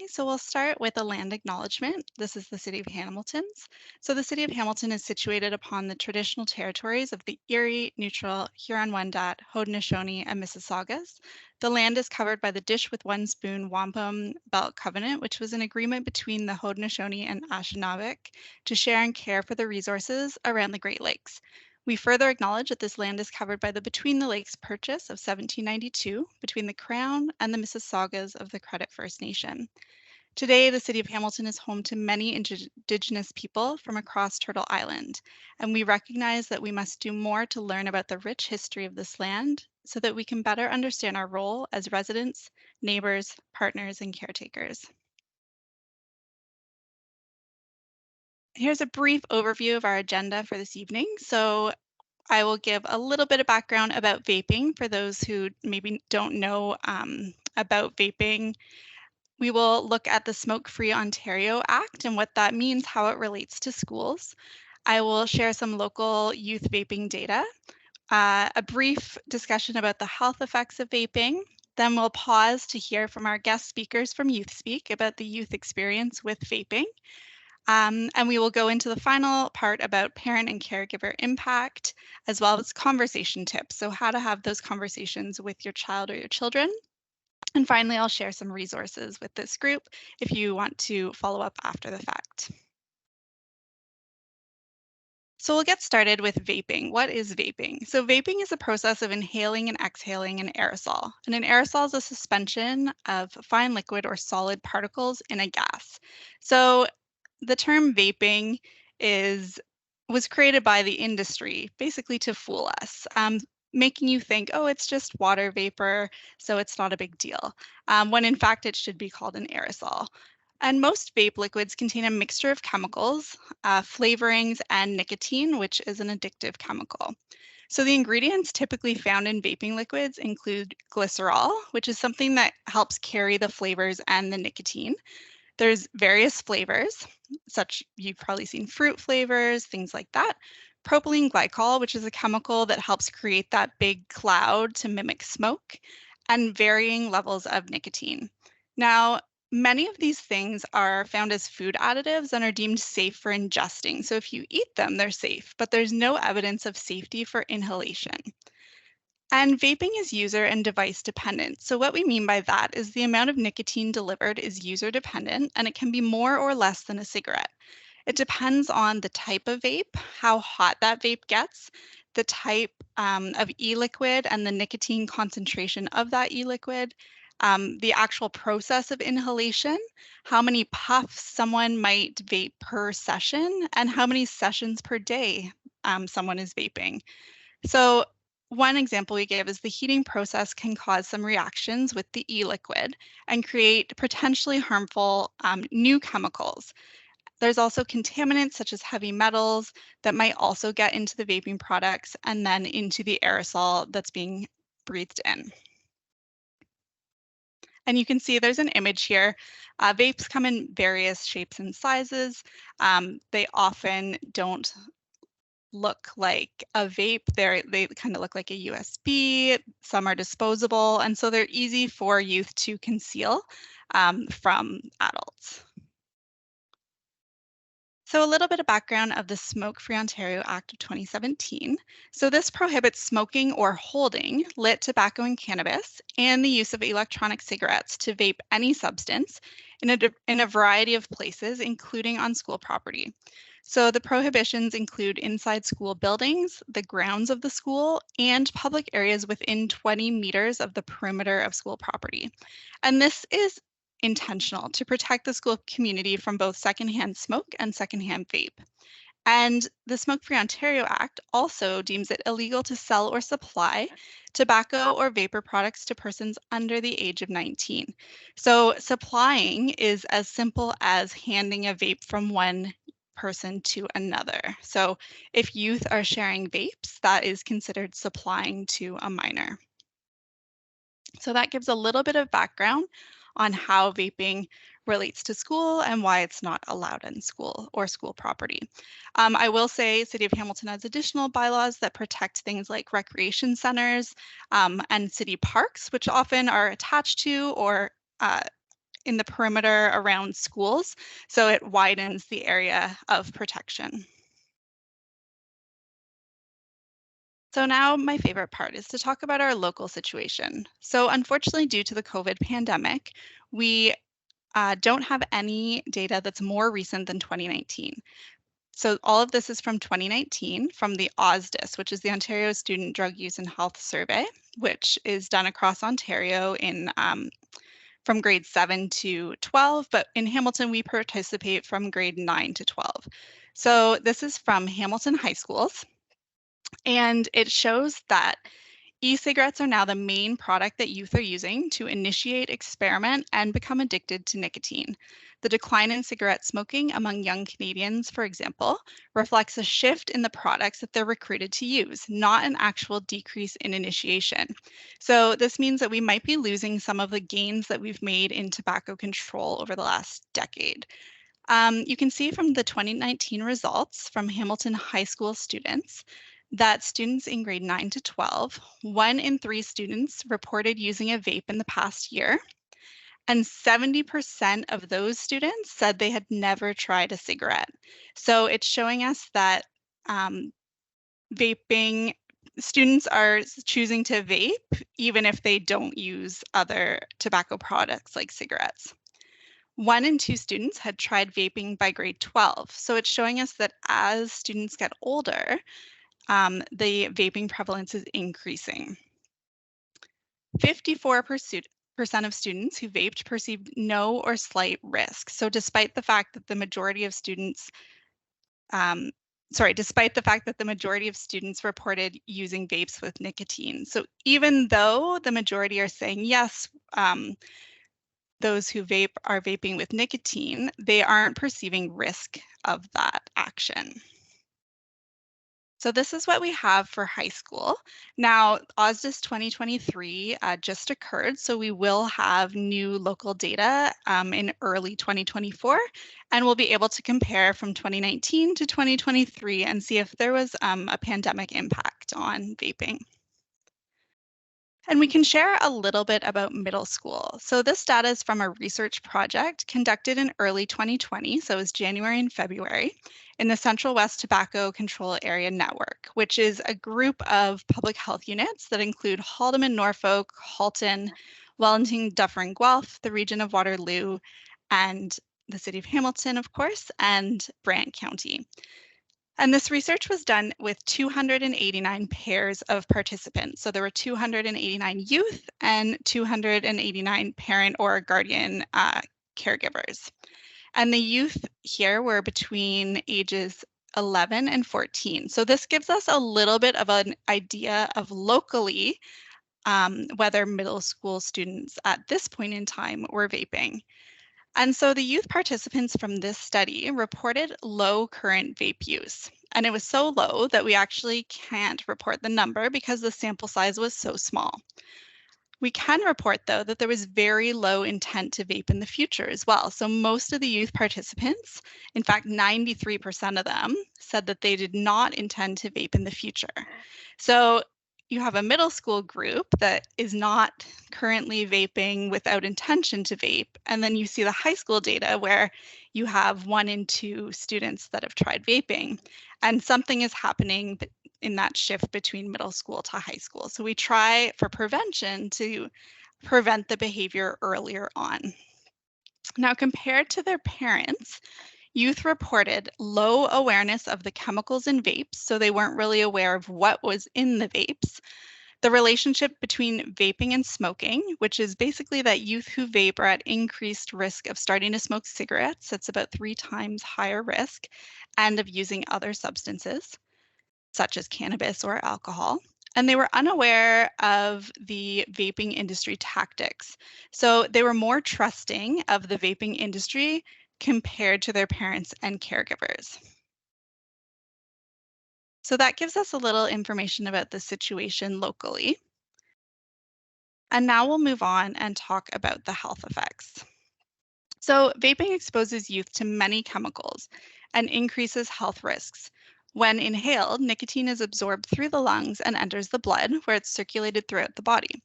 So we'll start with a land acknowledgement. This is the City of Hamilton's. So the City of Hamilton is situated upon the traditional territories of the Erie, Neutral, Huron-Wendat, Haudenosaunee, and Mississaugas. The land is covered by the Dish with One Spoon Wampum Belt Covenant, which was an agreement between the Haudenosaunee and Anishinaabe to share and care for the resources around the Great Lakes. We further acknowledge that this land is covered by the Between the Lakes Purchase of 1792 between the Crown and the Mississaugas of the Credit First Nation. Today, the City of Hamilton is home to many Indigenous people from across Turtle Island, and we recognize that we must do more to learn about the rich history of this land so that we can better understand our role as residents, neighbors, partners, and caretakers. Here's a brief overview of our agenda for this evening. So I will give a little bit of background about vaping for those who maybe don't know about vaping. We will look at the Smoke-Free Ontario Act and what that means, how it relates to schools. I will share some local youth vaping data, a brief discussion about the health effects of vaping. Then we'll pause to hear from our guest speakers from Youth Speak about the youth experience with vaping. And we will go into the final part about parent and caregiver impact, as well as conversation tips. So how to have those conversations with your child or your children. And finally, I'll share some resources with this group if you want to follow up after the fact. So we'll get started with vaping. What is vaping? So vaping is a process of inhaling and exhaling an aerosol. And an aerosol is a suspension of fine liquid or solid particles in a gas. So the term vaping was created by the industry, basically to fool us, making you think, oh, it's just water vapor, so it's not a big deal, when in fact it should be called an aerosol. And most vape liquids contain a mixture of chemicals, flavorings, and nicotine, which is an addictive chemical. So the ingredients typically found in vaping liquids include glycerol, which is something that helps carry the flavors and the nicotine. There's various flavors, such you've probably seen fruit flavors, things like that. Propylene glycol, which is a chemical that helps create that big cloud to mimic smoke, and varying levels of nicotine. Now, many of these things are found as food additives and are deemed safe for ingesting. So if you eat them, they're safe, but there's no evidence of safety for inhalation. And vaping is user and device dependent. So what we mean by that is the amount of nicotine delivered is user dependent, and it can be more or less than a cigarette. It depends on the type of vape, how hot that vape gets, the type of e-liquid and the nicotine concentration of that e-liquid, the actual process of inhalation, how many puffs someone might vape per session, and how many sessions per day someone is vaping. So one example we gave is the heating process can cause some reactions with the e-liquid and create potentially harmful new chemicals. There's also contaminants such as heavy metals that might also get into the vaping products and then into the aerosol that's being breathed in. And you can see there's an image here. Vapes come in various shapes and sizes. They often don't look like a vape. They kind of look like a USB. Some are disposable, and so they're easy for youth to conceal from adults. So a little bit of background of the Smoke-Free Ontario Act of 2017. So this prohibits smoking or holding lit tobacco and cannabis and the use of electronic cigarettes to vape any substance in a variety of places, including on school property. So the prohibitions include inside school buildings, the grounds of the school, and public areas within 20 meters of the perimeter of school property. And this is intentional to protect the school community from both secondhand smoke and secondhand vape. And the Smoke-Free Ontario Act also deems it illegal to sell or supply tobacco or vapor products to persons under the age of 19. So supplying is as simple as handing a vape from one person to another. So if youth are sharing vapes, that is considered supplying to a minor. So that gives a little bit of background on how vaping relates to school and why it's not allowed in school or school property. I will say City of Hamilton has additional bylaws that protect things like recreation centers and city parks, which often are attached to or in the perimeter around schools, so it widens the area of protection. So now my favorite part is to talk about our local situation. So unfortunately, due to the COVID pandemic, we don't have any data that's more recent than 2019. So all of this is from 2019 from the OSDIS, which is the Ontario Student Drug Use and Health Survey, which is done across Ontario in from grade 7 to 12, but in Hamilton we participate from grade 9 to 12. So this is from Hamilton high schools, and it shows that e-cigarettes are now the main product that youth are using to initiate, experiment, and become addicted to nicotine. The decline in cigarette smoking among young Canadians, for example, reflects a shift in the products that they're recruited to use, not an actual decrease in initiation. So this means that we might be losing some of the gains that we've made in tobacco control over the last decade. You can see from the 2019 results from Hamilton High School students that students in grade 9 to 12, 1 in 3 students reported using a vape in the past year, and 70% of those students said they had never tried a cigarette. So it's showing us that vaping, students are choosing to vape even if they don't use other tobacco products like cigarettes. 1 in 2 students had tried vaping by grade 12. So it's showing us that as students get older, the vaping prevalence is increasing. 54% of students who vaped perceived no or slight risk. So despite the fact that the majority of students, reported using vapes with nicotine. So even though the majority are saying yes, those who vape are vaping with nicotine, they aren't perceiving risk of that action. So this is what we have for high school. Now, OSDIS 2023 just occurred, so we will have new local data in early 2024, and we'll be able to compare from 2019 to 2023 and see if there was a pandemic impact on vaping. And we can share a little bit about middle school. So this data is from a research project conducted in early 2020, so it was January and February, in the Central West Tobacco Control Area Network, which is a group of public health units that include Haldimand, Norfolk, Halton, Wellington, Dufferin, Guelph, the region of Waterloo, and the city of Hamilton, of course, and Brant County. And this research was done with 289 pairs of participants. So there were 289 youth and 289 parent or guardian caregivers. And the youth here were between ages 11 and 14. So this gives us a little bit of an idea of locally whether middle school students at this point in time were vaping. And so the youth participants from this study reported low current vape use. And it was so low that we actually can't report the number because the sample size was so small. We can report, though, that there was very low intent to vape in the future as well. So most of the youth participants, in fact, 93% of them, said that they did not intend to vape in the future. So you have a middle school group that is not currently vaping without intention to vape. And then you see the high school data where you have 1 in 2 students that have tried vaping. And something is happening in that shift between middle school to high school. So we try for prevention to prevent the behavior earlier on. Now, compared to their parents, youth reported low awareness of the chemicals in vapes, so they weren't really aware of what was in the vapes. The relationship between vaping and smoking, which is basically that youth who vape are at increased risk of starting to smoke cigarettes, that's about 3 times higher risk, and of using other substances, such as cannabis or alcohol. And they were unaware of the vaping industry tactics. So they were more trusting of the vaping industry compared to their parents and caregivers. So that gives us a little information about the situation locally. And now we'll move on and talk about the health effects. So vaping exposes youth to many chemicals and increases health risks. When inhaled, nicotine is absorbed through the lungs and enters the blood, where it's circulated throughout the body.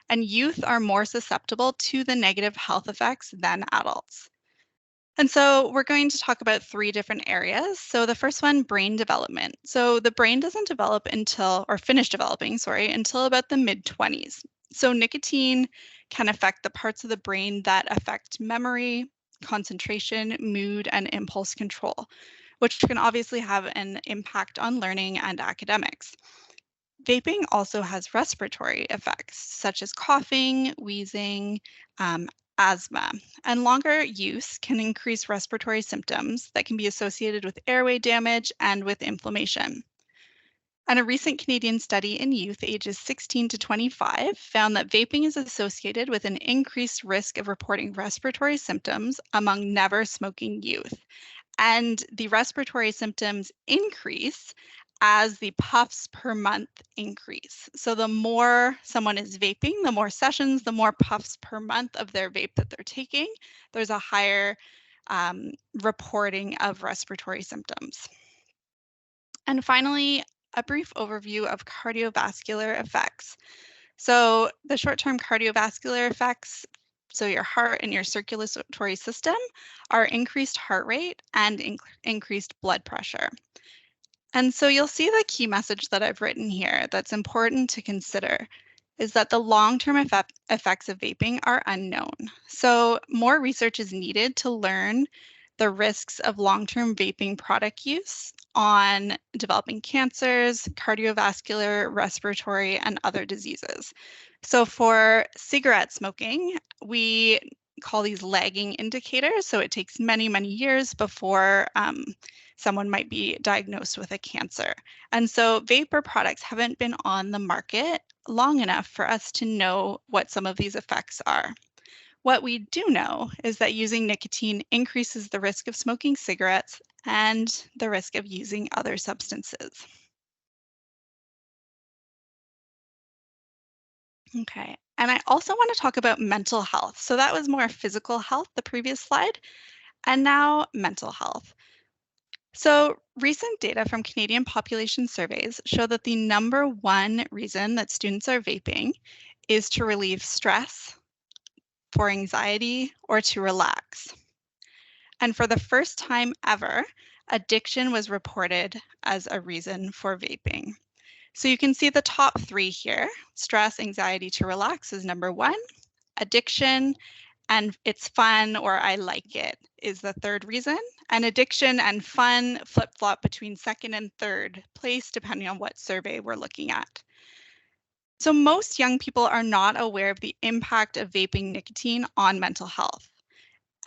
and youth are more susceptible to the negative health effects than adults. And so we're going to talk about three different areas. So the first one, brain development. So the brain doesn't develop until, or finish developing, sorry, until about the mid-20s. So nicotine can affect the parts of the brain that affect memory, concentration, mood, and impulse control, which can obviously have an impact on learning and academics. Vaping also has respiratory effects, such as coughing, wheezing, asthma, and longer use can increase respiratory symptoms that can be associated with airway damage and with inflammation. And a recent Canadian study in youth ages 16 to 25 found that vaping is associated with an increased risk of reporting respiratory symptoms among never smoking youth. And the respiratory symptoms increase as the puffs per month increase. So the more someone is vaping, the more sessions, the more puffs per month of their vape that they're taking, there's a higher reporting of respiratory symptoms. And finally, a brief overview of cardiovascular effects. So the short-term cardiovascular effects, so your heart and your circulatory system, are increased heart rate and increased blood pressure. And so you'll see the key message that I've written here that's important to consider is that the long-term effects of vaping are unknown. So more research is needed to learn the risks of long-term vaping product use on developing cancers, cardiovascular, respiratory, and other diseases. So for cigarette smoking, we call these lagging indicators. So it takes many, many years before someone might be diagnosed with a cancer. And so vapor products haven't been on the market long enough for us to know what some of these effects are. What we do know is that using nicotine increases the risk of smoking cigarettes and the risk of using other substances. Okay, and I also want to talk about mental health. So that was more physical health, the previous slide, and now mental health. So recent data from Canadian population surveys show that the number one reason that students are vaping is to relieve stress, for anxiety, or to relax. And for the first time ever, addiction was reported as a reason for vaping. So you can see the top three here. Stress, anxiety, to relax is number one. Addiction and it's fun or I like it is the third reason. And addiction and fun flip-flop between second and third place depending on what survey we're looking at. So most young people are not aware of the impact of vaping nicotine on mental health.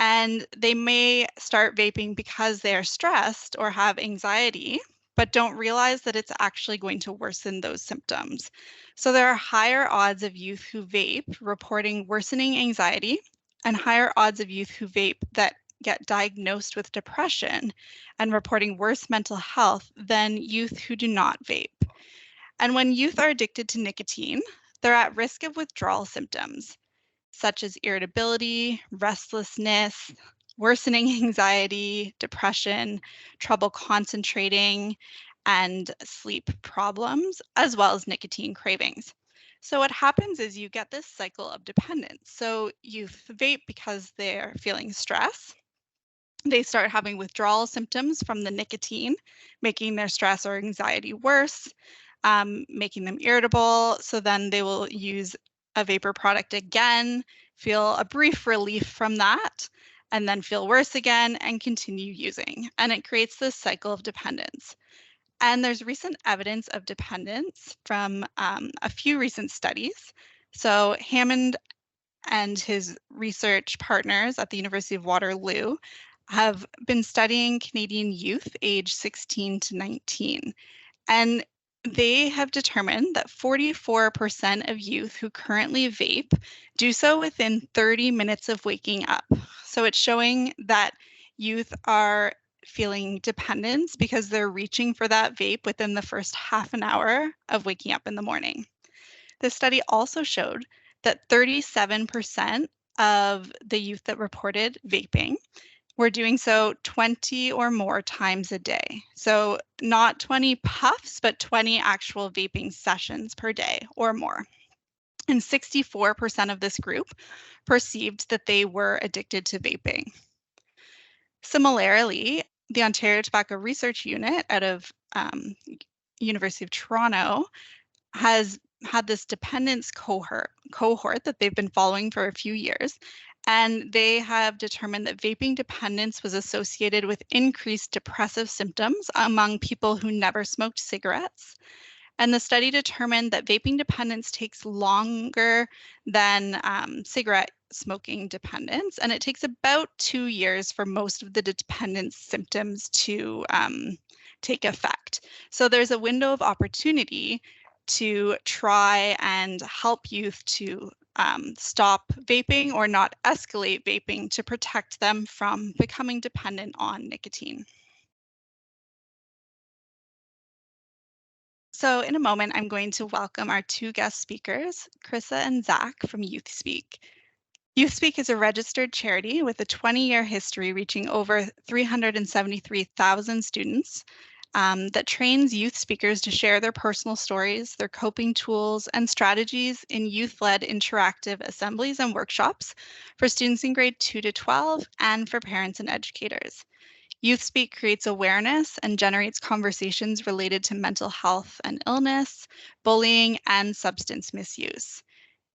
And they may start vaping because they're stressed or have anxiety, but don't realize that it's actually going to worsen those symptoms. So there are higher odds of youth who vape reporting worsening anxiety and higher odds of youth who vape that get diagnosed with depression and reporting worse mental health than youth who do not vape. And when youth are addicted to nicotine, they're at risk of withdrawal symptoms, such as irritability, restlessness, worsening anxiety, depression, trouble concentrating, and sleep problems, as well as nicotine cravings. So what happens is you get this cycle of dependence. So you vape because they're feeling stress. They start having withdrawal symptoms from the nicotine, making their stress or anxiety worse, making them irritable. So then they will use a vapor product again, feel a brief relief from that, and then feel worse again and continue using. And it creates this cycle of dependence. And there's recent evidence of dependence from a few recent studies. So Hammond and his research partners at the University of Waterloo have been studying Canadian youth age 16 to 19. And they have determined that 44% of youth who currently vape do so within 30 minutes of waking up. So it's showing that youth are feeling dependence because they're reaching for that vape within the first half an hour of waking up in the morning. The study also showed that 37% of the youth that reported vaping were doing so 20 or more times a day. So not 20 puffs, but 20 actual vaping sessions per day or more. and 64% of this group perceived that they were addicted to vaping. Similarly, the Ontario Tobacco Research Unit out of University of Toronto has had this dependence cohort that they've been following for a few years, and they have determined that vaping dependence was associated with increased depressive symptoms among people who never smoked cigarettes. And the study determined that vaping dependence takes longer than cigarette smoking dependence, and it takes about 2 years for most of the dependence symptoms to take effect. So there's a window of opportunity to try and help youth to stop vaping or not escalate vaping to protect them from becoming dependent on nicotine. So in a moment, I'm going to welcome our two guest speakers, Krissa and Zach from Youth Speak. Youth Speak is a registered charity with a 20-year history reaching over 373,000 students that trains youth speakers to share their personal stories, their coping tools, and strategies in youth-led interactive assemblies and workshops for students in grade 2 to 12 and for parents and educators. Youth Speak creates awareness and generates conversations related to mental health and illness, bullying, and substance misuse.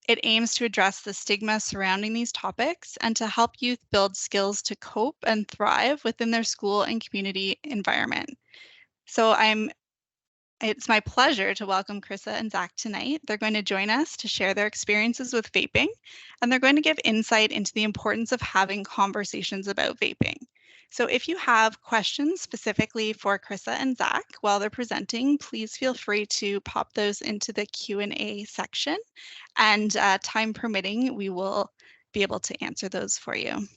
It aims to address the stigma surrounding these topics and to help youth build skills to cope and thrive within their school and community environment. So it's my pleasure to welcome Krissa and Zach tonight. They're going to join us to share their experiences with vaping, and they're going to give insight into the importance of having conversations about vaping. So if you have questions specifically for Krissa and Zach while they're presenting, please feel free to pop those into the Q&A section, and time permitting, we will be able to answer those for you.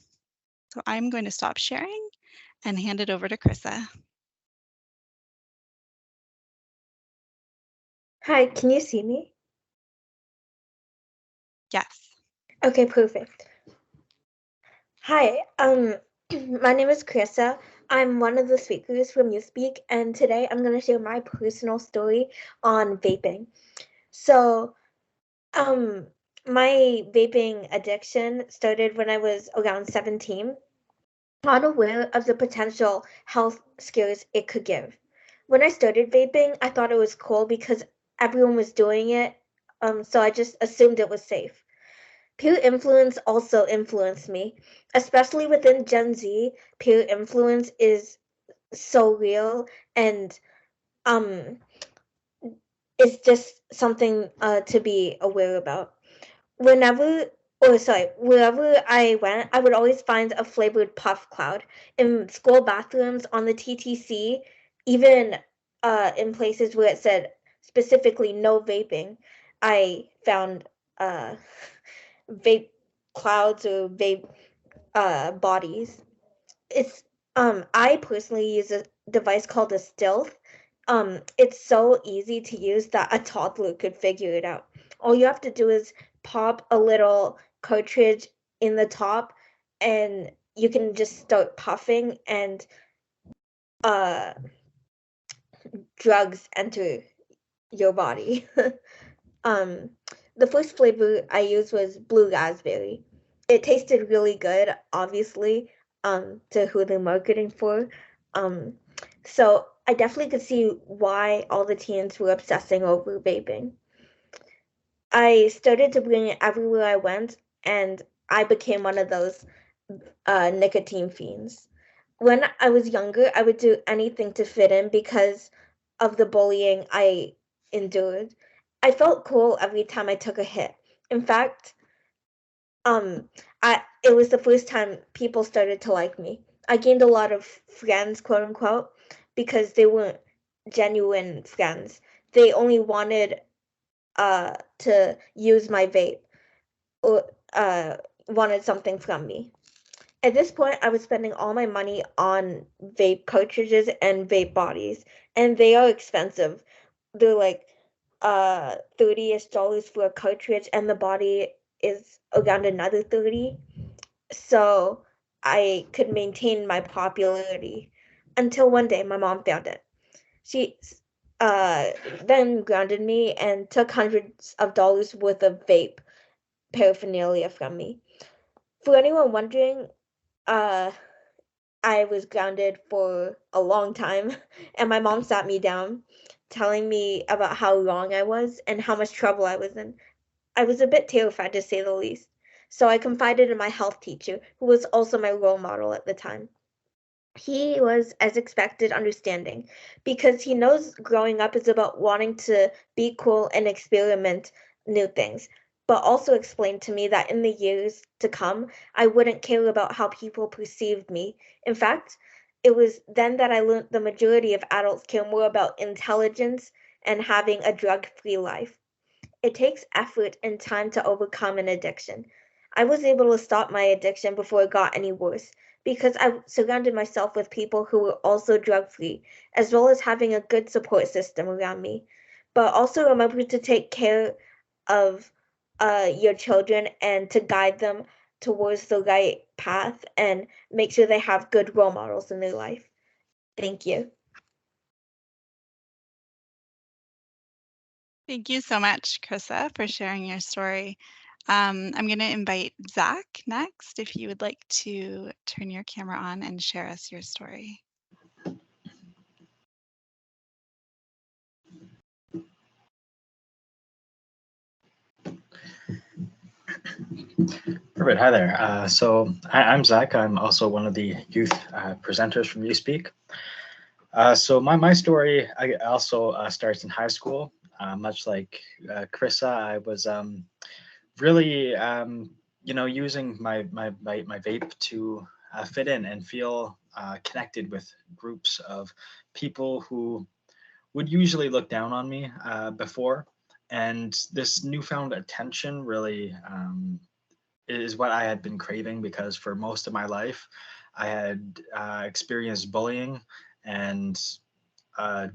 So I'm going to stop sharing and hand it over to Krissa. Hi, can you see me? Yes. Okay, perfect. Hi, my name is Krissa. I'm one of the speakers from You Speak, and today I'm going to share my personal story on vaping. So, my vaping addiction started when I was around 17, unaware of the potential health scares it could give. When I started vaping, I thought it was cool because everyone was doing it, so I just assumed it was safe. Peer influence also influenced me, especially within Gen Z. Peer influence is so real and um it's just something to be aware about. Wherever I went, I would always find a flavored puff cloud in school bathrooms, on the TTC, even in places where it said specifically no vaping. I found vape clouds or vape bodies. It's I personally use a device called a Stealth. It's so easy to use that a toddler could figure it out. All you have to do is pop a little cartridge in the top, and you can just start puffing, and uh, drugs enter your body. um, the first flavor I used was blue raspberry. It tasted really good, obviously, to who they're marketing for. Um, so I definitely could see why all the teens were obsessing over vaping. I started to bring it everywhere I went, and I became one of those nicotine fiends. When I was younger, I would do anything to fit in because of the bullying I endured. I felt cool every time I took a hit. In fact, I it was the first time people started to like me. I gained a lot of friends, quote unquote, because they weren't genuine friends. They only wanted to use my vape or wanted something from me. At this point, I was spending all my money on vape cartridges and vape bodies, and they are expensive. They're like $30-ish for a cartridge, and the body is around another 30. So I could maintain my popularity until one day my mom found it. She then grounded me and took hundreds of dollars worth of vape paraphernalia from me. For anyone wondering, uh, I was grounded for a long time, and my mom sat me down, telling me about how wrong I was and how much trouble I was in. I was a bit terrified, to say the least. So I confided in my health teacher, who was also my role model at the time. He was, as expected, understanding, because he knows growing up is about wanting to be cool and experiment new things, but also explained to me that in the years to come, I wouldn't care about how people perceived me. In fact, it was then that I learned the majority of adults care more about intelligence and having a drug-free life. It takes effort and time to overcome an addiction. I was able to stop my addiction before it got any worse because I surrounded myself with people who were also drug free, as well as having a good support system around me. But also remember to take care of your children and to guide them towards the right path and make sure they have good role models in their life. Thank you. Thank you so much, Krissa, for sharing your story. I'm going to invite Zach next, if you would like to turn your camera on and share us your story. Perfect. Hi there. I'm Zach. I'm also one of the youth presenters from YouSpeak. So my story also starts in high school. Much like Krissa, I was really using my vape to fit in and feel connected with groups of people who would usually look down on me before. And this newfound attention really is what I had been craving, because for most of my life, I had experienced bullying and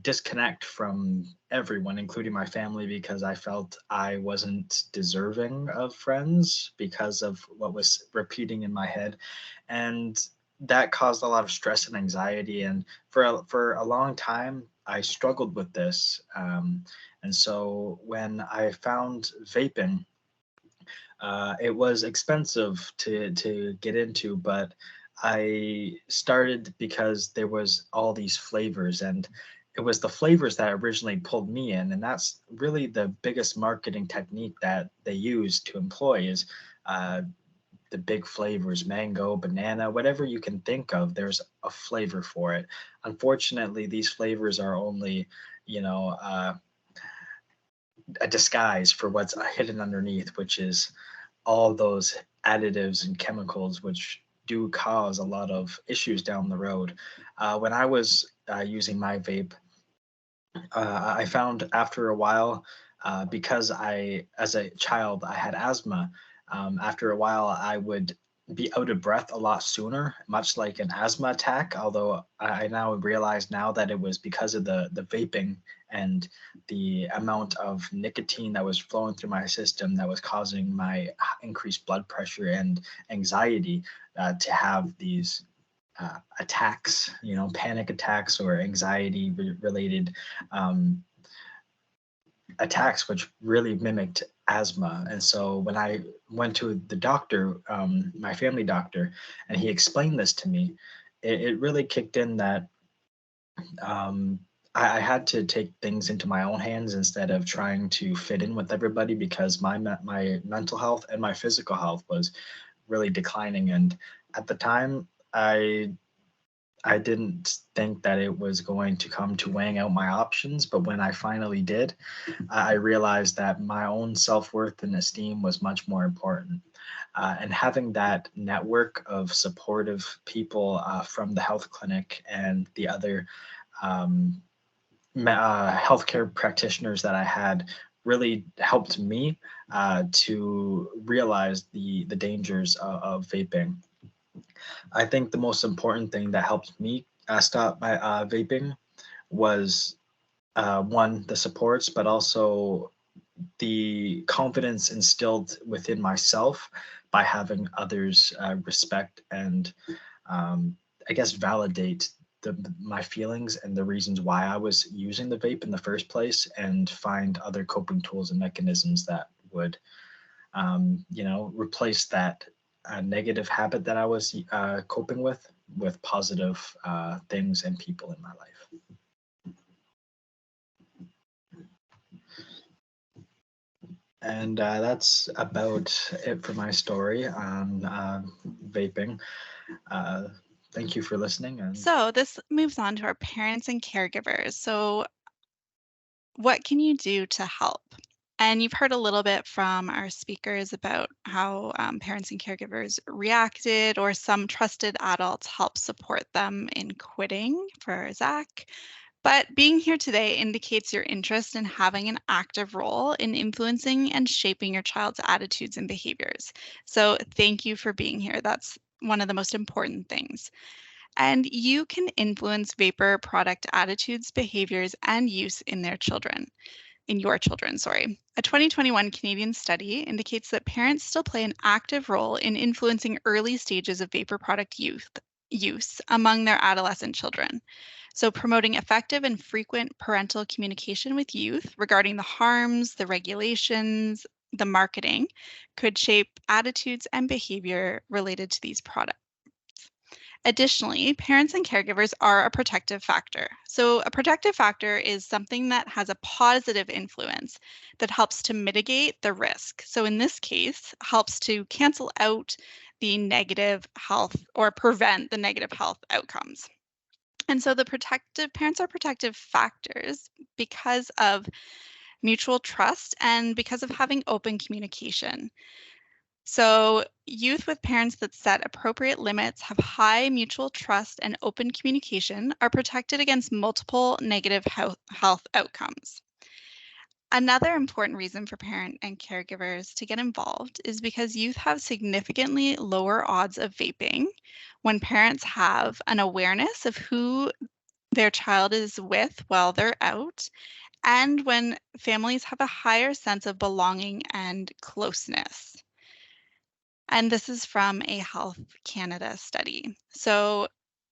disconnect from everyone, including my family, because I felt I wasn't deserving of friends because of what was repeating in my head. And that caused a lot of stress and anxiety. And for a long time, I struggled with this. And so when I found vaping, it was expensive to get into, but I started because there was all these flavors, and it was the flavors that originally pulled me in, and that's really the biggest marketing technique that they use to employ is the big flavors: mango, banana, whatever you can think of. There's a flavor for it. Unfortunately, these flavors are only, you know, a disguise for what's hidden underneath, which is all those additives and chemicals, which do cause a lot of issues down the road. When I was using my vape, I found after a while, because as a child, I had asthma. After a while, I would be out of breath a lot sooner, much like an asthma attack. Although I now realize now that it was because of the vaping and the amount of nicotine that was flowing through my system that was causing my increased blood pressure and anxiety to have these attacks, panic attacks or anxiety related um, attacks, which really mimicked asthma. And so when I went to the doctor, my family doctor, and he explained this to me, it really kicked in that um, I had to take things into my own hands instead of trying to fit in with everybody, because my mental health and my physical health was really declining. And at the time, I didn't think that it was going to come to weighing out my options, but when I finally did, I realized that my own self-worth and esteem was much more important. And having that network of supportive people from the health clinic and the other um, healthcare practitioners that I had really helped me to realize the dangers of vaping. I think the most important thing that helped me stop my vaping was one, the supports, but also the confidence instilled within myself by having others respect and I guess validate my feelings and the reasons why I was using the vape in the first place, and find other coping tools and mechanisms that would, replace that negative habit that I was coping with positive things and people in my life. And that's about it for my story on vaping. Thank you for listening. And so this moves on to our parents and caregivers. So what can you do to help? And you've heard a little bit from our speakers about how parents and caregivers reacted, or some trusted adults help support them in quitting, for Zach. But being here today indicates your interest in having an active role in influencing and shaping your child's attitudes and behaviors. So thank you for being here. That's one of the most important things. And you can influence vapor product attitudes, behaviors, and use in your children. A 2021 Canadian study indicates that parents still play an active role in influencing early stages of vapor product use among their adolescent children. So promoting effective and frequent parental communication with youth regarding the harms, the regulations, the marketing could shape attitudes and behavior related to these products. Additionally, parents and caregivers are a protective factor. So a protective factor is something that has a positive influence that helps to mitigate the risk. So in this case, helps to cancel out the negative health or prevent the negative health outcomes. And so the parents are protective factors because of mutual trust and because of having open communication. So youth with parents that set appropriate limits, have high mutual trust and open communication, are protected against multiple negative health outcomes. Another important reason for parent and caregivers to get involved is because youth have significantly lower odds of vaping when parents have an awareness of who their child is with while they're out, and when families have a higher sense of belonging and closeness. And this is from a Health Canada study. So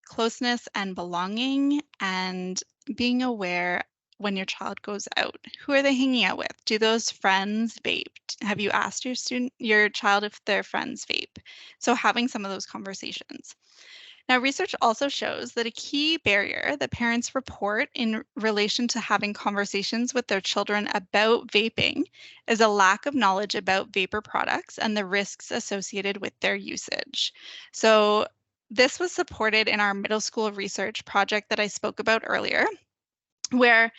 closeness and belonging and being aware when your child goes out. Who are they hanging out with? Do those friends vape? Have you asked your child if their friends vape? So having some of those conversations. Now, research also shows that a key barrier that parents report in relation to having conversations with their children about vaping is a lack of knowledge about vapor products and the risks associated with their usage. So this was supported in our middle school research project that I spoke about earlier, where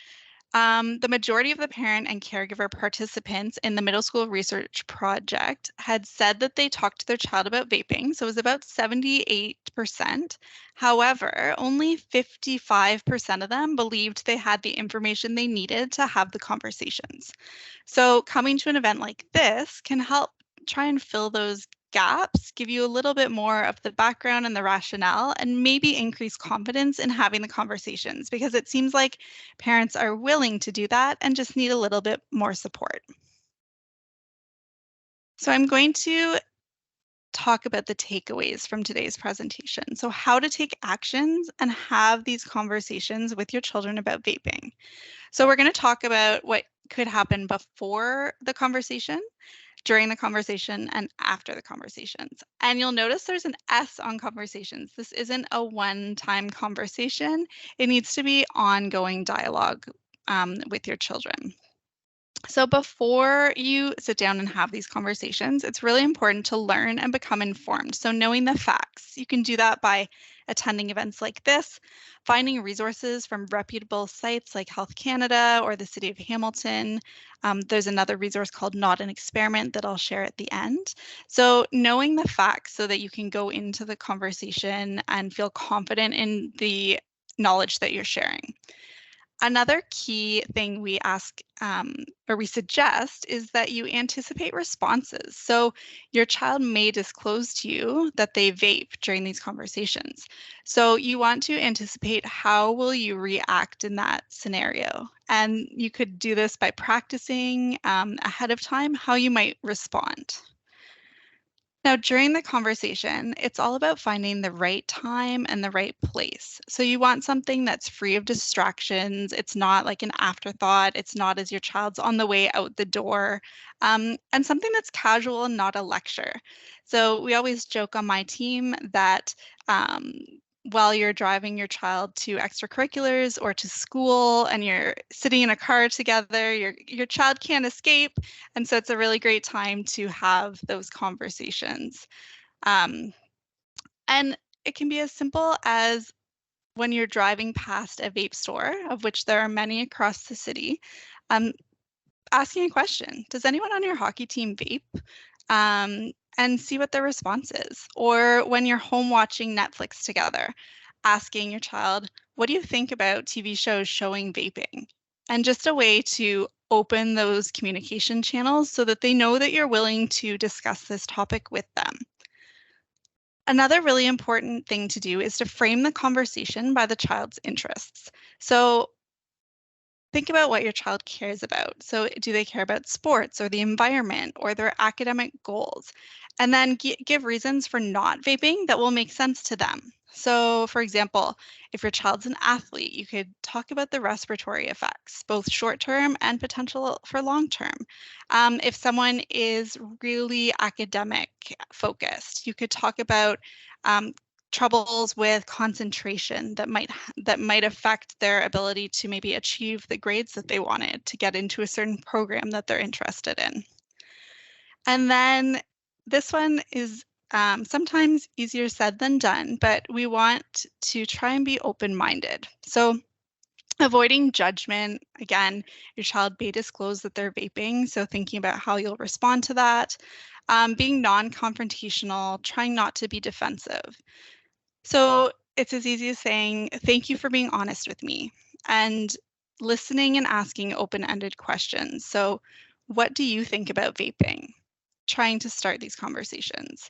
the majority of the parent and caregiver participants in the middle school research project had said that they talked to their child about vaping. So it was about 78%. However, only 55% of them believed they had the information they needed to have the conversations. So coming to an event like this can help try and fill those gaps, give you a little bit more of the background and the rationale, and maybe increase confidence in having the conversations, because it seems like parents are willing to do that and just need a little bit more support. So I'm going to talk about the takeaways from today's presentation. So how to take actions and have these conversations with your children about vaping. So we're going to talk about what could happen before the conversation, during the conversation, and after the conversations. And you'll notice there's an S on conversations. This isn't a one-time conversation. It needs to be ongoing dialogue with your children. So before you sit down and have these conversations, it's really important to learn and become informed. So knowing the facts, you can do that by attending events like this, finding resources from reputable sites like Health Canada or the City of Hamilton. There's another resource called Not an Experiment that I'll share at the end. So knowing the facts so that you can go into the conversation and feel confident in the knowledge that you're sharing. Another key thing we ask or we suggest is that you anticipate responses. So your child may disclose to you that they vape during these conversations. So you want to anticipate how will you react in that scenario. And you could do this by practicing ahead of time how you might respond. Now, during the conversation, it's all about finding the right time and the right place. So you want something that's free of distractions. It's not like an afterthought. It's not as your child's on the way out the door, and something that's casual and not a lecture. So we always joke on my team that while you're driving your child to extracurriculars or to school and you're sitting in a car together, your child can't escape. And so it's a really great time to have those conversations. Um, and it can be as simple as when you're driving past a vape store, of which there are many across the city, um, asking a question. Does anyone on your hockey team vape? And see what their response is. Or when you're home watching Netflix together, asking your child, what do you think about TV shows showing vaping? And just a way to open those communication channels so that they know that you're willing to discuss this topic with them. Another really important thing to do is to frame the conversation by the child's interests. So think about what your child cares about. So do they care about sports or the environment or their academic goals? And then give reasons for not vaping that will make sense to them. So for example, if your child's an athlete, you could talk about the respiratory effects, both short-term and potential for long-term. If someone is really academic focused, you could talk about troubles with concentration that might affect their ability to maybe achieve the grades that they wanted to get into a certain program that they're interested in. And then this one is sometimes easier said than done, but we want to try and be open-minded. So avoiding judgment, again, your child may disclose that they're vaping, so thinking about how you'll respond to that. Being non-confrontational, trying not to be defensive. So it's as easy as saying, thank you for being honest with me, and listening and asking open-ended questions. So what do you think about vaping? Trying to start these conversations.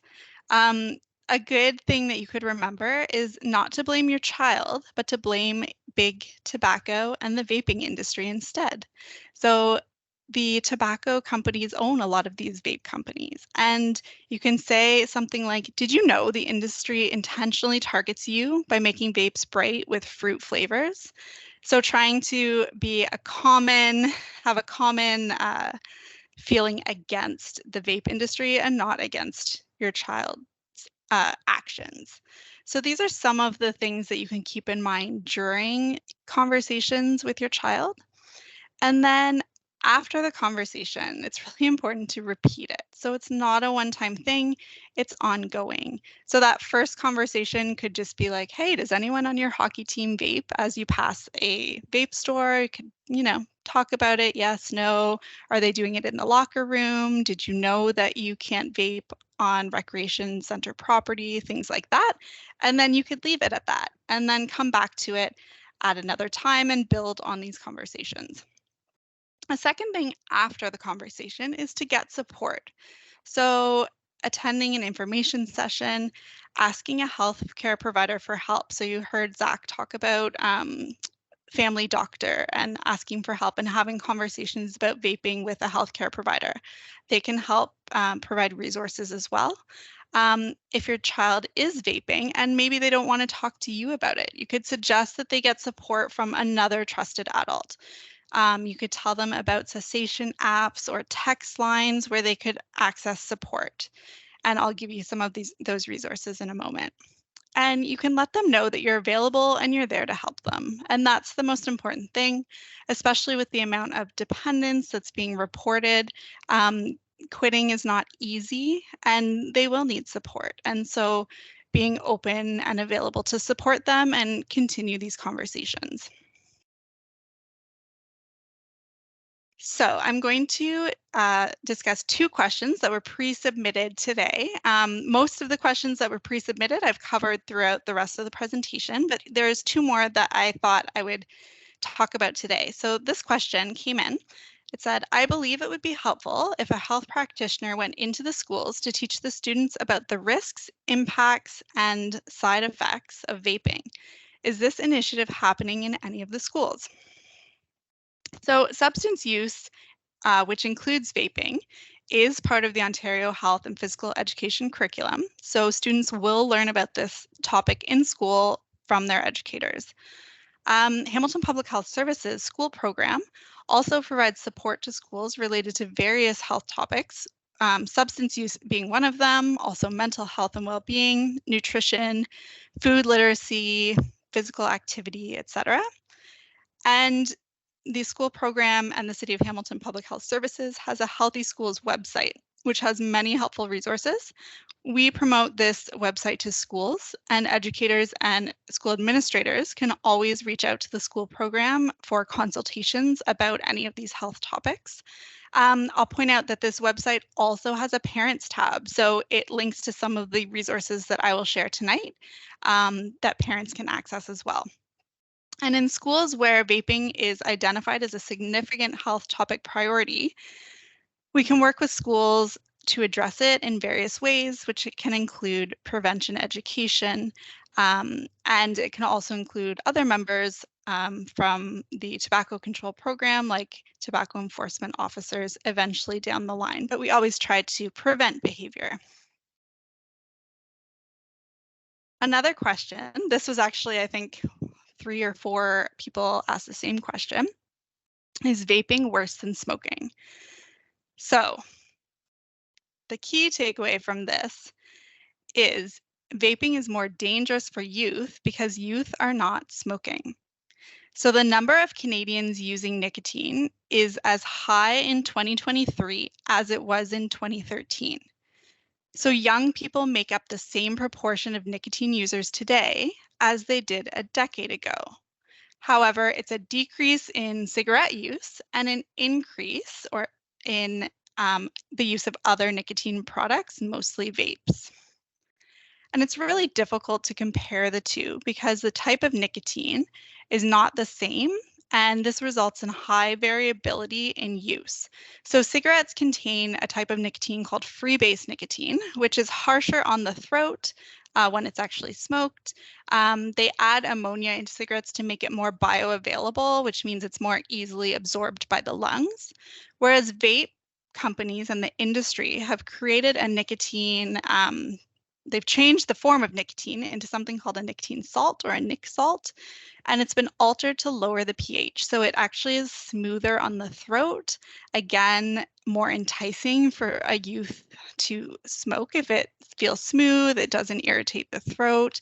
A good thing that you could remember is not to blame your child, but to blame big tobacco and the vaping industry instead. So the tobacco companies own a lot of these vape companies. And you can say something like, did you know the industry intentionally targets you by making vapes bright with fruit flavors? So trying to have a common feeling against the vape industry and not against your child's actions. So these are some of the things that you can keep in mind during conversations with your child. And then after the conversation, it's really important to repeat it. So it's not a one-time thing, it's ongoing. So that first conversation could just be like, hey, does anyone on your hockey team vape as you pass a vape store? You could, talk about it, yes, no. Are they doing it in the locker room? Did you know that you can't vape on recreation center property? Things like that. And then you could leave it at that and then come back to it at another time and build on these conversations. A second thing after the conversation is to get support. So attending an information session, asking a healthcare provider for help. So you heard Zach talk about family doctor and asking for help and having conversations about vaping with a healthcare provider. They can help provide resources as well. If your child is vaping and maybe they don't want to talk to you about it, you could suggest that they get support from another trusted adult. You could tell them about cessation apps or text lines where they could access support. And I'll give you some of those resources in a moment. And you can let them know that you're available and you're there to help them. And that's the most important thing, especially with the amount of dependence that's being reported. Quitting is not easy and they will need support. And so being open and available to support them and continue these conversations. So I'm going to discuss two questions that were pre-submitted today. Most of the questions that were pre-submitted I've covered throughout the rest of the presentation, but there's two more that I thought I would talk about today. So this question came in. It said, I believe it would be helpful if a health practitioner went into the schools to teach the students about the risks, impacts, and side effects of vaping. Is this initiative happening in any of the schools? So substance use, which includes vaping, is part of the Ontario Health and Physical Education curriculum, so students will learn about this topic in school from their educators. Hamilton Public Health Services school program also provides support to schools related to various health topics, substance use being one of them, also mental health and well-being, nutrition, food literacy, physical activity, etc. And the school program and the City of Hamilton Public Health Services has a Healthy Schools website, which has many helpful resources. We promote this website to schools, and educators and school administrators can always reach out to the school program for consultations about any of these health topics. I'll point out that this website also has a parents tab, so it links to some of the resources that I will share tonight that parents can access as well. And in schools where vaping is identified as a significant health topic priority, we can work with schools to address it in various ways, which can include prevention education, and it can also include other members from the tobacco control program, like tobacco enforcement officers, eventually down the line. But we always try to prevent behavior. Another question, this was actually, I think, 3 or 4 people asked the same question. Is vaping worse than smoking? So the key takeaway from this is vaping is more dangerous for youth because youth are not smoking. So the number of Canadians using nicotine is as high in 2023 as it was in 2013. So young people make up the same proportion of nicotine users today as they did a decade ago. However, it's a decrease in cigarette use and an increase in the use of other nicotine products, mostly vapes. And it's really difficult to compare the two because the type of nicotine is not the same, and this results in high variability in use. So cigarettes contain a type of nicotine called freebase nicotine, which is harsher on the throat when it's actually smoked. They add ammonia into cigarettes to make it more bioavailable, which means it's more easily absorbed by the lungs. Whereas vape companies and the industry have created a nicotine, they've changed the form of nicotine into something called a nicotine salt or a nic salt, and it's been altered to lower the pH. So it actually is smoother on the throat, again, more enticing for a youth to smoke if it feels smooth, it doesn't irritate the throat,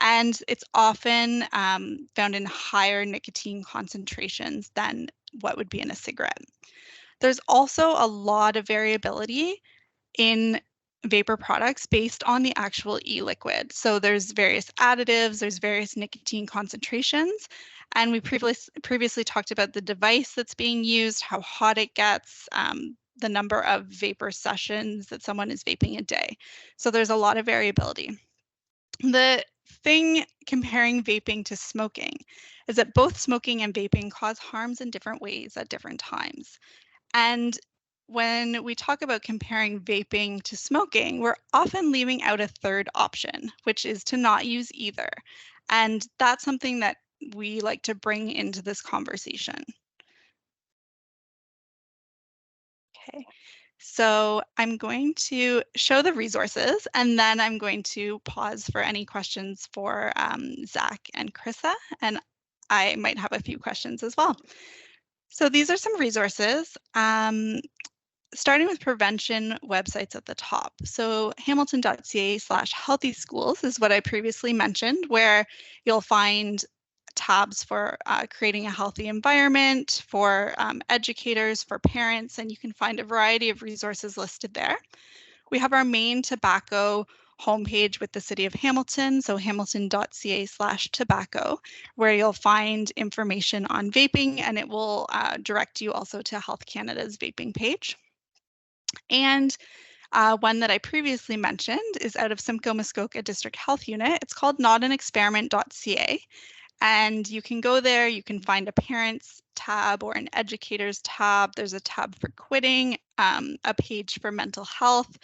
and it's often found in higher nicotine concentrations than what would be in a cigarette. There's also a lot of variability in vapor products based on the actual e-liquid. So there's various additives, there's various nicotine concentrations, and we previously talked about the device that's being used, how hot it gets, the number of vapor sessions that someone is vaping a day. So there's a lot of variability. The thing comparing vaping to smoking is that both smoking and vaping cause harms in different ways at different times. And when we talk about comparing vaping to smoking, we're often leaving out a third option, which is to not use either. And that's something that we like to bring into this conversation. Okay, so I'm going to show the resources, and then I'm going to pause for any questions for Zach and Krissa, and I might have a few questions as well. So these are some resources. Starting with prevention websites at the top. So hamilton.ca/healthy schools is what I previously mentioned, where you'll find tabs for creating a healthy environment, for educators, for parents, and you can find a variety of resources listed there. We have our main tobacco homepage with the City of Hamilton, so hamilton.ca/tobacco, where you'll find information on vaping, and it will direct you also to Health Canada's vaping page. And one that I previously mentioned is out of Simcoe Muskoka District Health Unit. It's called notanexperiment.ca. And you can go there, you can find a parents tab or an educators tab. There's a tab for quitting, a page for mental health.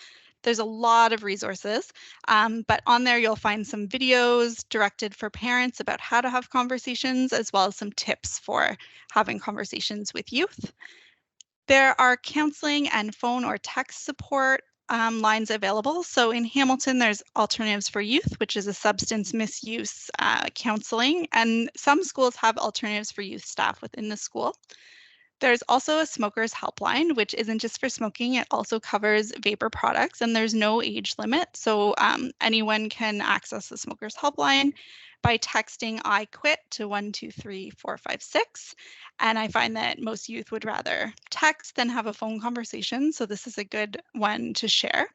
There's a lot of resources, but on there you'll find some videos directed for parents about how to have conversations, as well as some tips for having conversations with youth. There are counseling and phone or text support lines available. So in Hamilton, there's Alternatives for Youth, which is a substance misuse counseling, and some schools have Alternatives for Youth staff within the school. There's also a smokers helpline, which isn't just for smoking, it also covers vapor products, and there's no age limit. So anyone can access the smokers helpline by texting I quit to 123456. And I find that most youth would rather text than have a phone conversation. So this is a good one to share.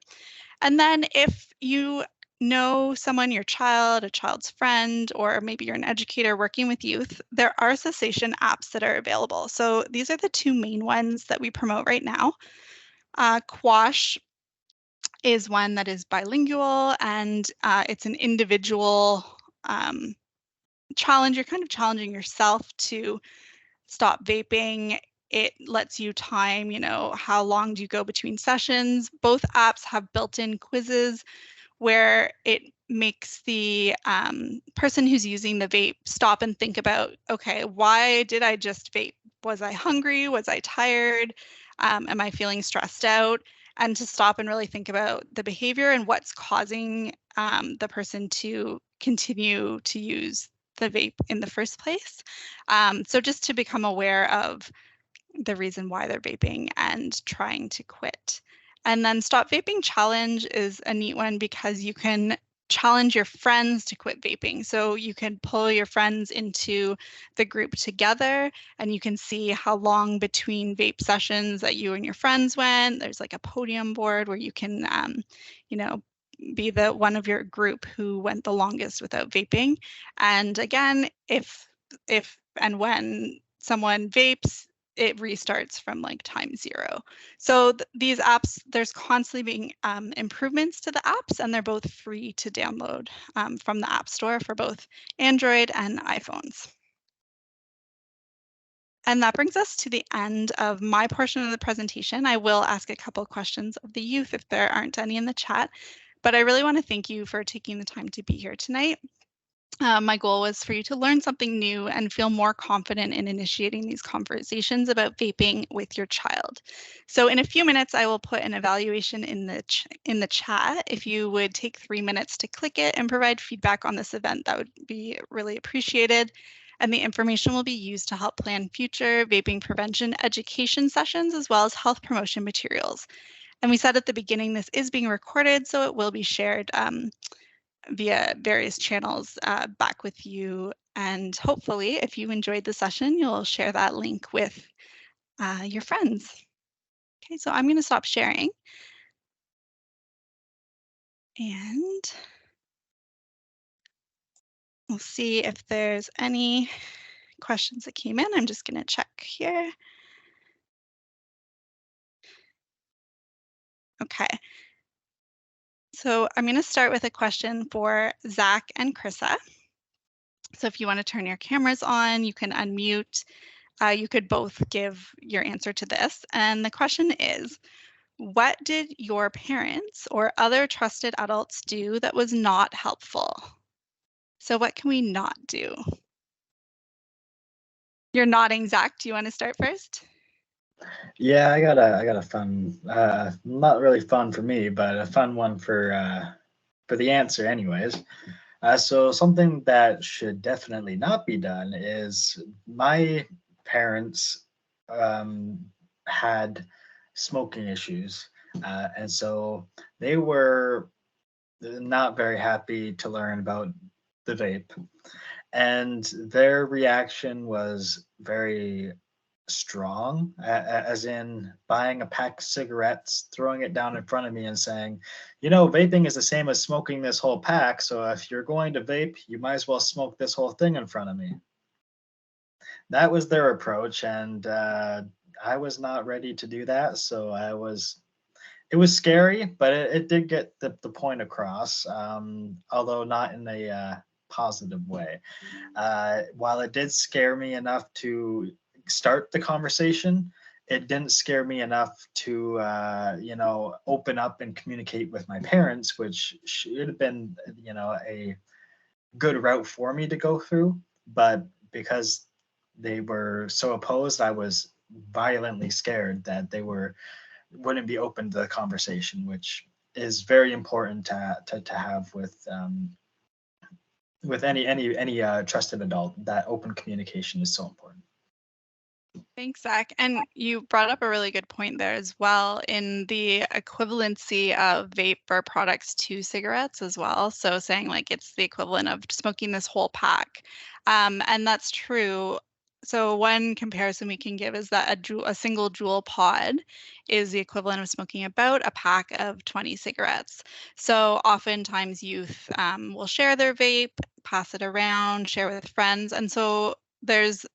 And then if you know someone, your child, a child's friend, or maybe you're an educator working with youth, there are cessation apps that are available. So these are the two main ones that we promote right now. Quash is one that is bilingual, and it's an individual challenge. You're kind of challenging yourself to stop vaping. It lets you time, how long do you go between sessions. Both apps have built-in quizzes where it makes the person who's using the vape stop and think about, okay, why did I just vape? Was I hungry? Was I tired? Am I feeling stressed out? And to stop and really think about the behavior and what's causing the person to continue to use the vape in the first place. So just to become aware of the reason why they're vaping and trying to quit. And then Stop Vaping Challenge is a neat one because you can challenge your friends to quit vaping. So you can pull your friends into the group together and you can see how long between vape sessions that you and your friends went. There's like a podium board where you can, be the one of your group who went the longest without vaping. And again, if and when someone vapes, it restarts from like time 0. So these apps, there's constantly being improvements to the apps, and they're both free to download from the App Store for both Android and iPhones. And that brings us to the end of my portion of the presentation. I will ask a couple of questions of the youth if there aren't any in the chat, but I really want to thank you for taking the time to be here tonight. My goal was for you to learn something new and feel more confident in initiating these conversations about vaping with your child. So in a few minutes, I will put an evaluation in the chat. If you would take 3 minutes to click it and provide feedback on this event, that would be really appreciated. And the information will be used to help plan future vaping prevention education sessions as well as health promotion materials. And we said at the beginning, this is being recorded, so it will be shared via various channels back with you. And hopefully, if you enjoyed the session, you'll share that link with your friends. Okay, so I'm going to stop sharing. And we'll see if there's any questions that came in. I'm just going to check here. Okay. So I'm going to start with a question for Zach and Krissa. So if you want to turn your cameras on, you can unmute. You could both give your answer to this. And the question is, what did your parents or other trusted adults do that was not helpful? So what can we not do? You're nodding, Zach. Do you want to start first? Yeah, I got a fun, not really fun for me, but a fun one for the answer anyways. So something that should definitely not be done is my parents had smoking issues, and so they were not very happy to learn about the vape, and their reaction was very strong, as in buying a pack of cigarettes, throwing it down in front of me and saying, vaping is the same as smoking this whole pack, so if you're going to vape, you might as well smoke this whole thing in front of me. That was their approach, and I was not ready to do that, so it was scary, but it did get the point across, although not in a positive way. While it did scare me enough to start the conversation, it didn't scare me enough to open up and communicate with my parents, which should have been a good route for me to go through. But because they were so opposed, I was violently scared that they wouldn't be open to the conversation, which is very important to have with any trusted adult. That open communication is so important. Thanks, Zach. And you brought up a really good point there as well in the equivalency of vapor products to cigarettes as well. So saying like it's the equivalent of smoking this whole pack. And that's true. So one comparison we can give is that a single Juul pod is the equivalent of smoking about a pack of 20 cigarettes. So oftentimes youth will share their vape, pass it around, share with friends. And so there's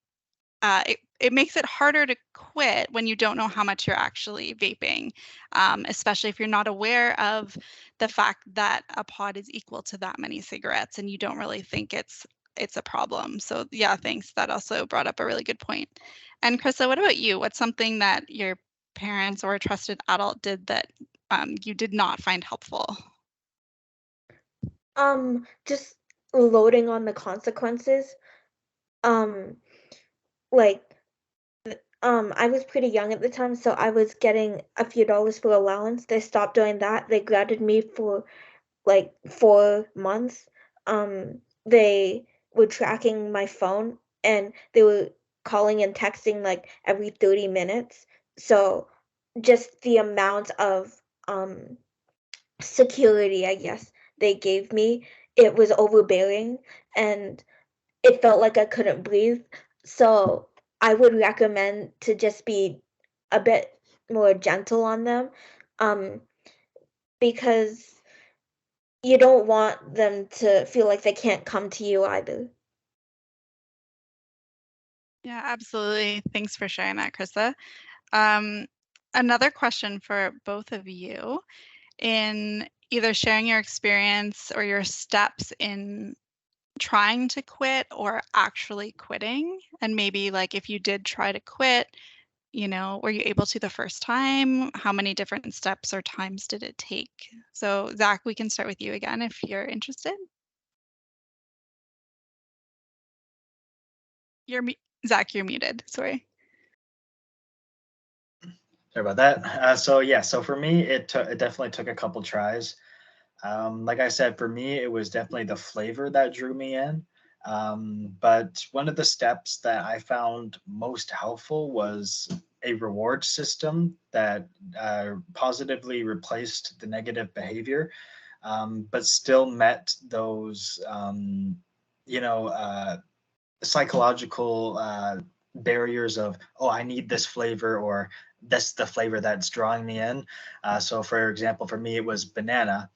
it makes it harder to quit when you don't know how much you're actually vaping, especially if you're not aware of the fact that a pod is equal to that many cigarettes and you don't really think it's a problem. So yeah, thanks. That also brought up a really good point. And Krista, what about you? What's something that your parents or a trusted adult did that you did not find helpful? Just loading on the consequences. Like I was pretty young at the time, so I was getting a few dollars for allowance. They stopped doing that. They grounded me for like 4 months. They were tracking my phone and they were calling and texting like every 30 minutes. So just the amount of security, I guess, they gave me, it was overbearing and it felt like I couldn't breathe. So I would recommend to just be a bit more gentle on them, um, because you don't want them to feel like they can't come to you either. Yeah, absolutely. Thanks for sharing that, Krista. Um, Another question for both of you in either sharing your experience or your steps in trying to quit or actually quitting. And maybe like if you did try to quit, were you able to the first time? How many different steps or times did it take? So Zach, we can start with you again if you're interested. Zach, you're muted. Sorry. Sorry about that. So for me, it definitely took a couple tries. Like I said, for me, it was definitely the flavor that drew me in. But one of the steps that I found most helpful was a reward system that positively replaced the negative behavior, but still met those, psychological barriers of, oh, I need this flavor, or that's the flavor that's drawing me in. So for example, for me, it was banana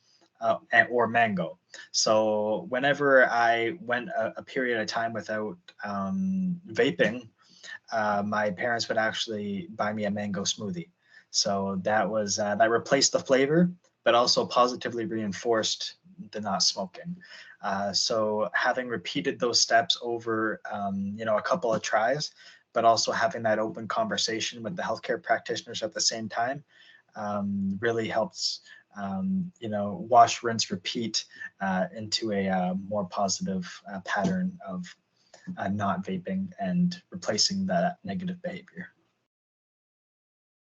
or mango. So whenever I went a period of time without vaping, my parents would actually buy me a mango smoothie. So that replaced the flavor, but also positively reinforced the not smoking. So having repeated those steps over, a couple of tries, but also having that open conversation with the healthcare practitioners at the same time, really helps, wash, rinse, repeat into a more positive pattern of not vaping and replacing that negative behavior.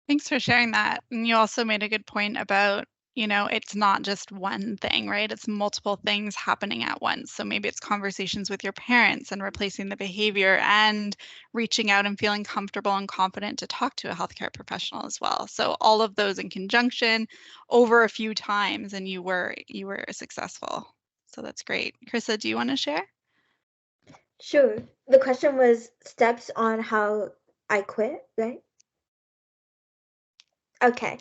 Thanks for sharing that. And you also made a good point about, it's not just one thing, right? It's multiple things happening at once. So maybe it's conversations with your parents and replacing the behavior and reaching out and feeling comfortable and confident to talk to a healthcare professional as well. So all of those in conjunction over a few times and you were successful. So that's great. Krista, do you want to share? Sure. The question was steps on how I quit, right? Okay.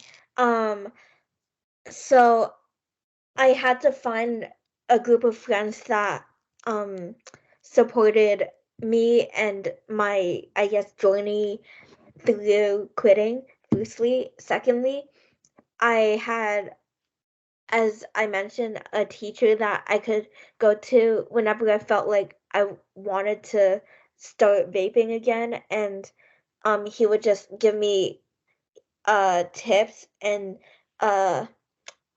So I had to find a group of friends that supported me and my, I guess, journey through quitting. Firstly, secondly, I had, as I mentioned, a teacher that I could go to whenever I felt like I wanted to start vaping again, and he would just give me tips and uh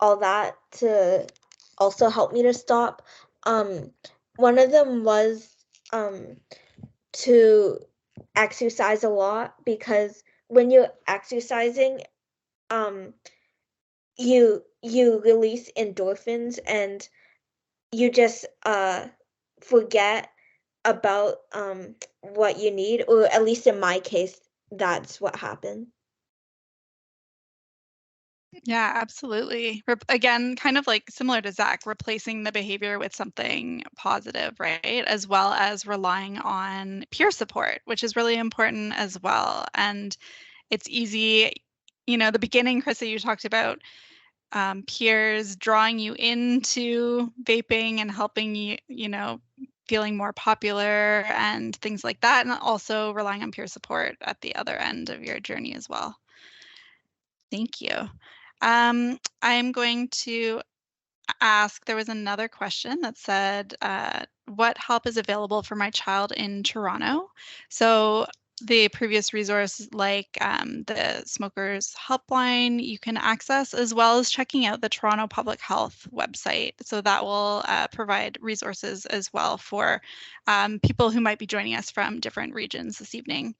all that to also help me to stop. Um, One of them was to exercise a lot, because when you're exercising, you release endorphins, and you just forget about what you need, or at least in my case, that's what happened. Yeah, absolutely. Again, kind of like similar to Zach, replacing the behavior with something positive, right? As well as relying on peer support, which is really important as well. And it's easy, the beginning, Krista, you talked about peers drawing you into vaping and helping you, feeling more popular and things like that. And also relying on peer support at the other end of your journey as well. Thank you. I'm going to ask, there was another question that said, what help is available for my child in Toronto? So the previous resource, like the Smokers Helpline, you can access, as well as checking out the Toronto Public Health website. So that will provide resources as well for people who might be joining us from different regions this evening.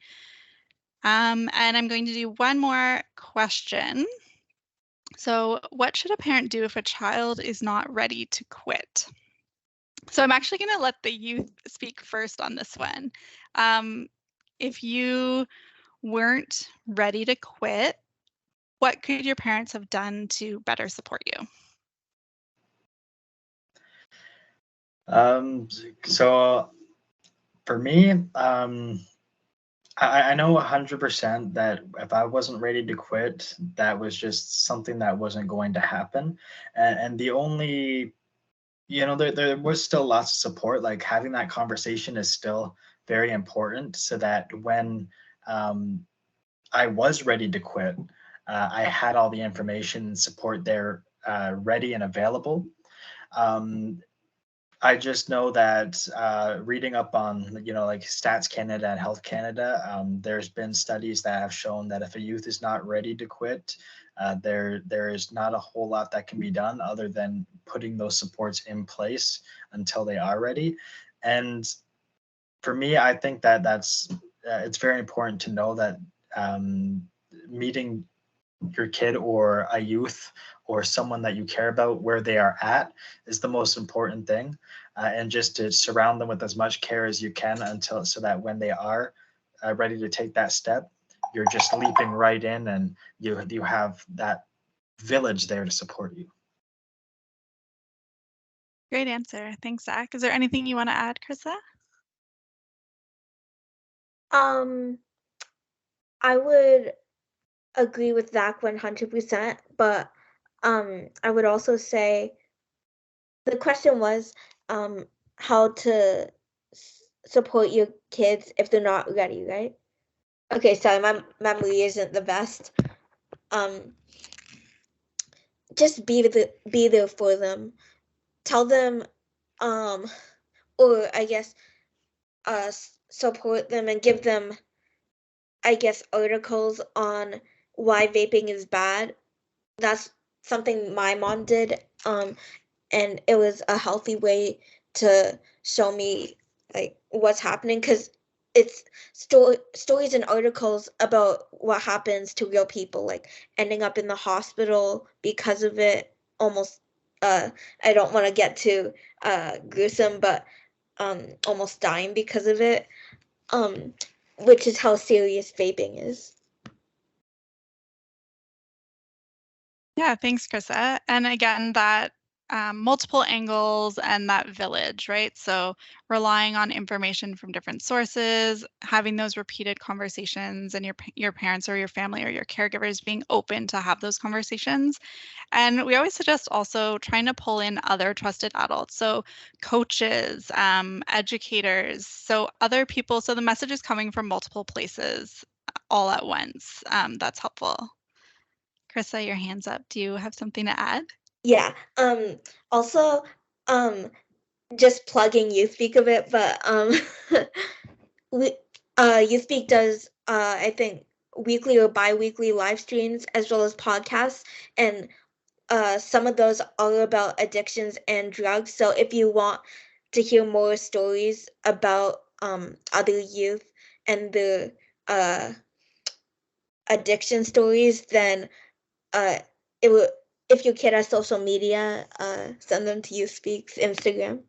And I'm going to do one more question. So, what should a parent do if a child is not ready to quit? So, I'm actually going to let the youth speak first on this one. If you weren't ready to quit, what could your parents have done to better support you? So for me, I know 100% that if I wasn't ready to quit, that was just something that wasn't going to happen. And the only, there was still lots of support. Like having that conversation is still very important, so that when I was ready to quit, I had all the information and support there ready and available. Um, I just know that reading up on, like Stats Canada and Health Canada, there's been studies that have shown that if a youth is not ready to quit, there is not a whole lot that can be done other than putting those supports in place until they are ready. And for me, I think that it's very important to know that meeting your kid or a youth or someone that you care about where they are at is the most important thing, and just to surround them with as much care as you can until so that when they are ready to take that step, you're just leaping right in, and you have that village there to support you. Great answer. Thanks, Zach. Is there anything you want to add, Krista? I would agree with Zach 100%, but I would also say the question was how to support your kids if they're not ready, right? Okay, sorry, my memory isn't the best. Just be there for them. Tell them, or I guess, support them and give them, I guess, articles on why vaping is bad. That's something my mom did, and it was a healthy way to show me like what's happening, because it's stories and articles about what happens to real people, like ending up in the hospital because of it, almost I don't want to get too gruesome, but almost dying because of it, which is how serious vaping is. Yeah, thanks, Krista. And again, that multiple angles and that village, right? So relying on information from different sources, having those repeated conversations, and your parents or your family or your caregivers being open to have those conversations. And we always suggest also trying to pull in other trusted adults, so coaches, educators, so other people. So the message is coming from multiple places all at once. That's helpful. Krista, your hand's up. Do you have something to add? Yeah. Also, just plugging YouthSpeak a bit, but we YouthSpeak does I think weekly or bi-weekly live streams as well as podcasts, and some of those are about addictions and drugs. So if you want to hear more stories about other youth and the addiction stories, then it will. If your kid has social media, send them to YouSpeak's Instagram.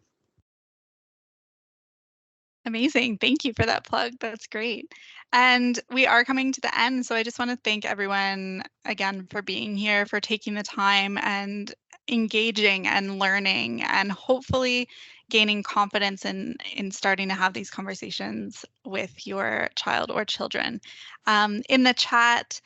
Amazing. Thank you for that plug. That's great. And we are coming to the end. So I just want to thank everyone again for being here, for taking the time and engaging and learning and hopefully gaining confidence in starting to have these conversations with your child or children. In the chat,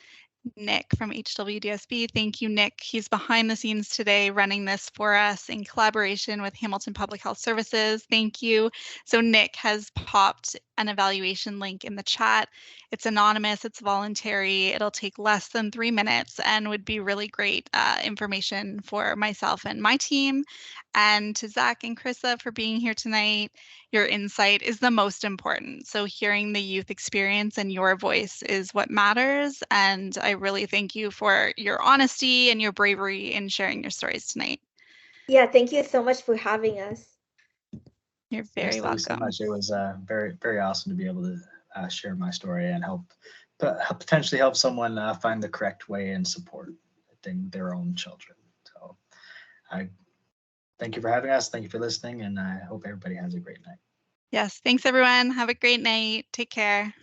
Nick from HWDSB. Thank you, Nick. He's behind the scenes today running this for us in collaboration with Hamilton Public Health Services. Thank you. So Nick has popped an evaluation link in the chat. It's anonymous, it's voluntary, it'll take less than 3 minutes and would be really great information for myself and my team. And to Zach and Krissa for being here tonight. Your insight is the most important. So hearing the youth experience and your voice is what matters. And I really thank you for your honesty and your bravery in sharing your stories tonight. Yeah, thank you so much for having us. You're Yes, very thank you so welcome. much. It was very, very awesome to be able to share my story and potentially help someone find the correct way and support their own children. So I thank you for having us. Thank you for listening, and I hope everybody has a great night. Yes, thanks everyone. Have a great night. Take care.